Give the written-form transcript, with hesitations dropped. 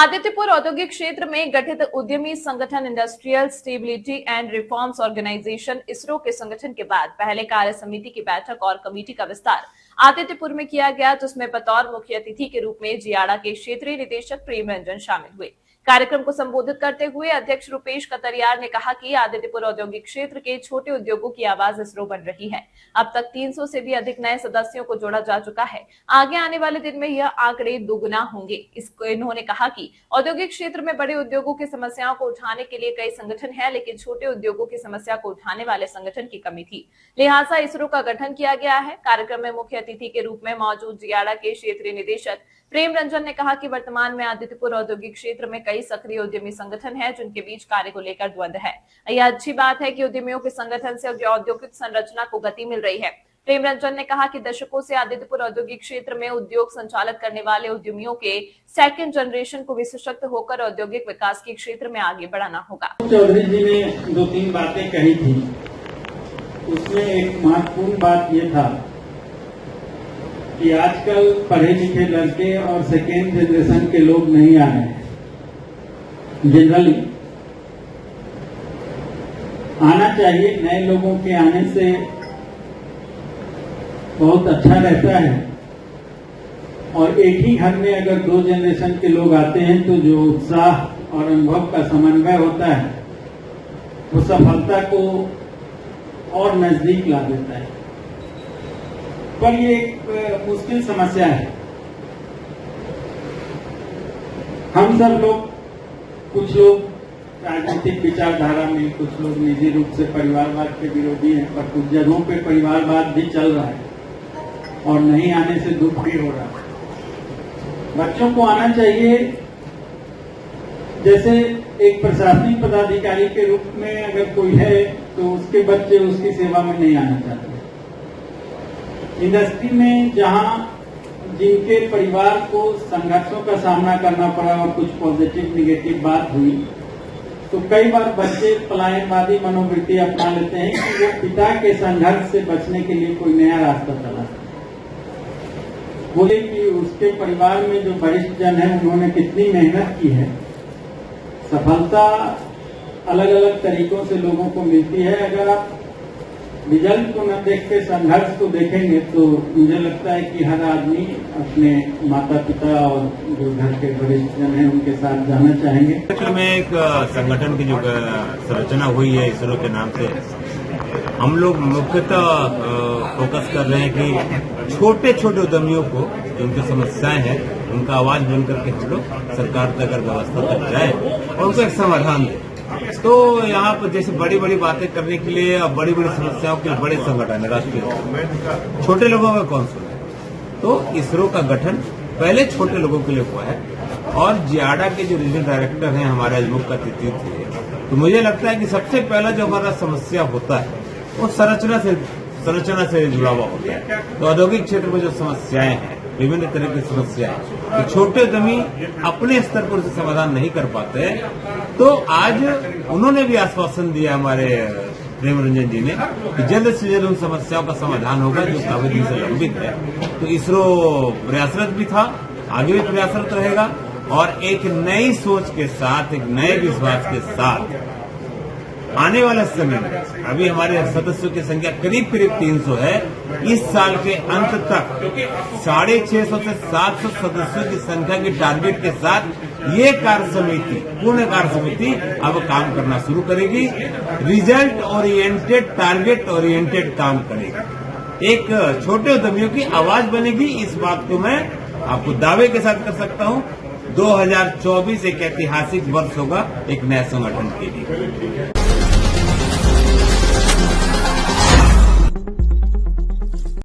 आदित्यपुर औद्योगिक क्षेत्र में गठित उद्यमी संगठन industrial stability and reforms organisation ISRO के संगठन के बाद पहले कार्य समिति की बैठक और कमेटी का विस्तार आदित्यपुर में किया गया, जिसमें बतौर मुख्य अतिथि के रूप में जियाड़ा के क्षेत्रीय निदेशक प्रेम रंजन शामिल हुए। कार्यक्रम को संबोधित करते हुए अध्यक्ष रुपेश कतरियार ने कहा कि आदित्यपुर औद्योगिक क्षेत्र के छोटे उद्योगों की आवाज इसरो बन रही है। अब तक 300 से भी अधिक नए सदस्यों को जोड़ा जा चुका है। आगे आने वाले दिन में यह आंकड़े दोगुना होंगे। इसको इन्होंने कहा कि औद्योगिक क्षेत्र में बड़े उद्योगों की समस्याओं को उठाने के लिए कई संगठन है, लेकिन छोटे उद्योगों की समस्या को उठाने वाले संगठन की कमी थी, लिहाजा इसरो का गठन किया गया है। कार्यक्रम में मुख्य अतिथि के रूप में मौजूद जियाड़ा के क्षेत्रीय निदेशक प्रेम रंजन ने कहा कि वर्तमान में आदित्यपुर औद्योगिक क्षेत्र में कई सक्रिय उद्यमी संगठन हैं, जिनके बीच कार्य को लेकर द्वंद्व है। यह अच्छी बात है कि उद्यमियों के संगठन से औद्योगिक संरचना को गति मिल रही है। प्रेम रंजन ने कहा कि दशकों से आदित्यपुर औद्योगिक क्षेत्र में उद्योग संचालित करने वाले उद्यमियों के सेकंड जनरेशन को भी सशक्त होकर औद्योगिक विकास के क्षेत्र में आगे बढ़ाना होगा। चौधरी जी ने 2-3 बातें कही थी, उसमें एक महत्वपूर्ण बात ये था कि आजकल पढ़े लिखे लड़के और सेकेंड जनरेशन के लोग नहीं आ रहे हैं। जनरली आना चाहिए, नए लोगों के आने से बहुत अच्छा रहता है। और एक ही घर में अगर 2 जनरेशन के लोग आते हैं तो जो उत्साह और अनुभव का समन्वय होता है वो सफलता को और नजदीक ला देता है। पर ये एक मुश्किल समस्या है। हम सब लोग, कुछ लोग राजनीतिक विचारधारा में, कुछ लोग निजी रूप से परिवारवाद के विरोधी हैं, पर कुछ जगहों पे परिवारवाद भी चल रहा है और नहीं आने से दुख भी हो रहा है। बच्चों को आना चाहिए। जैसे एक प्रशासनिक पदाधिकारी के रूप में अगर कोई है तो उसके बच्चे उसकी सेवा में नहीं आना चाहते। इंडस्ट्री में जहां जिनके परिवार को संघर्षों का सामना करना पड़ा और कुछ पॉजिटिव निगेटिव बात हुई, तो कई बार बच्चे पलायनवादी मनोवृत्ति अपना लेते हैं कि वो पिता के संघर्ष से बचने के लिए कोई नया रास्ता चला। बोले कि उसके परिवार में जो वरिष्ठ जन है उन्होंने कितनी मेहनत की है। सफलता अलग अलग तरीकों से लोगों को मिलती है। अगर आप रिजल्ट को न देख के संघर्ष को देखेंगे तो मुझे लगता है कि हर आदमी अपने माता पिता और जो घर के वरिष्ठ जन हैं उनके साथ जाना चाहेंगे। क्षेत्र में एक संगठन की जो संरचना हुई है इसरो के नाम से, हम लोग मुख्यतः फोकस कर रहे हैं कि छोटे छोटे उद्यमियों को जो उनकी समस्याएं हैं उनका आवाज बनकर के हम लोग सरकार तक अगर व्यवस्था तक जाए और उनको एक समाधान दें। तो यहाँ पर जैसे बड़ी बड़ी बातें करने के लिए और बड़ी बड़ी समस्याओं के लिए बड़े संगठन है राष्ट्रीय, छोटे लोगों का कौन सुने। तो इसरो का गठन पहले छोटे लोगों के लिए हुआ है और जियाड़ा के जो रीजनल डायरेक्टर हैं हमारे अजमुख का तिथि थे, तो मुझे लगता है कि सबसे पहला जो हमारा समस्या होता है वो संरचना से जुड़ा हुआ होता है। तो औद्योगिक क्षेत्र में जो समस्याएं हैं, विभिन्न तरह की समस्याएं, तो छोटे उद्यमी अपने स्तर पर उसे समाधान नहीं कर पाते। तो आज उन्होंने भी आश्वासन दिया हमारे प्रेम रंजन जी ने कि जल्द से जल्द उन समस्याओं का समाधान होगा जो काफी दिन से लंबित है। तो इसरो प्रयासरत भी था, आगे भी प्रयासरत रहेगा और एक नई सोच के साथ, एक नए विश्वास के साथ आने वाले समय में, अभी हमारे सदस्यों की संख्या करीब 300 है, इस साल के अंत तक 650 से 700 सदस्यों की संख्या के टारगेट के साथ ये कार्य समिति, पूर्ण कार्य समिति अब काम करना शुरू करेगी। रिजल्ट ओरिएंटेड, टारगेट ओरिएंटेड काम करेगी। एक छोटे उद्यमियों की आवाज बनेगी। इस बात को मैं आपको दावे के साथ कर सकता हूं। 2024 एक ऐतिहासिक वर्ष होगा एक नए संगठन के लिए।